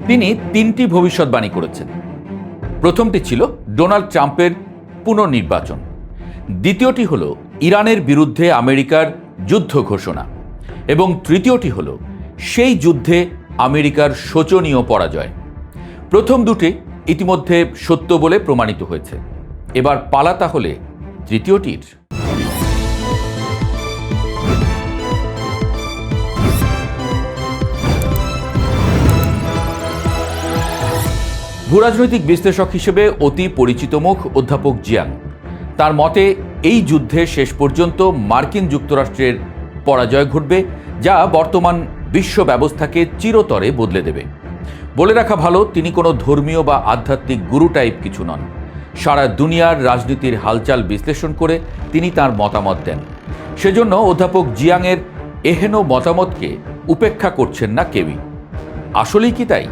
তিনি তিনটি ভবিষ্যৎবাণী করেছেন। প্রথমটি ছিল ডোনাল্ড ট্রাম্পের পুনর্নির্বাচন, দ্বিতীয়টি হল ইরানের বিরুদ্ধে আমেরিকার যুদ্ধ ঘোষণা এবং তৃতীয়টি হল সেই যুদ্ধে আমেরিকার শোচনীয় পরাজয়। প্রথম দুটি ইতিমধ্যে সত্য বলে প্রমাণিত হয়েছে। এবার পালা তাহলে তৃতীয়টির। ভূরাজনৈতিক বিশ্লেষক হিসেবে অতি পরিচিত মুখ অধ্যাপক জিয়াং। তার মতে এই যুদ্ধে শেষ পর্যন্ত মার্কিন যুক্তরাষ্ট্রের পরাজয় ঘটবে, যা বর্তমান বিশ্ব ব্যবস্থাকে চিরতরে বদলে দেবে। বলে রাখা ভালো, তিনি কোনো ধর্মীয় বা আধ্যাত্মিক গুরু টাইপ কিছু নন। সারা দুনিয়ার রাজনীতির হালচাল বিশ্লেষণ করে তিনি তার মতামত দেন। সেজন্য অধ্যাপক জিয়াংয়ের এহেন মতামতকে উপেক্ষা করছেন না কেউই। আসলেই কি তাই?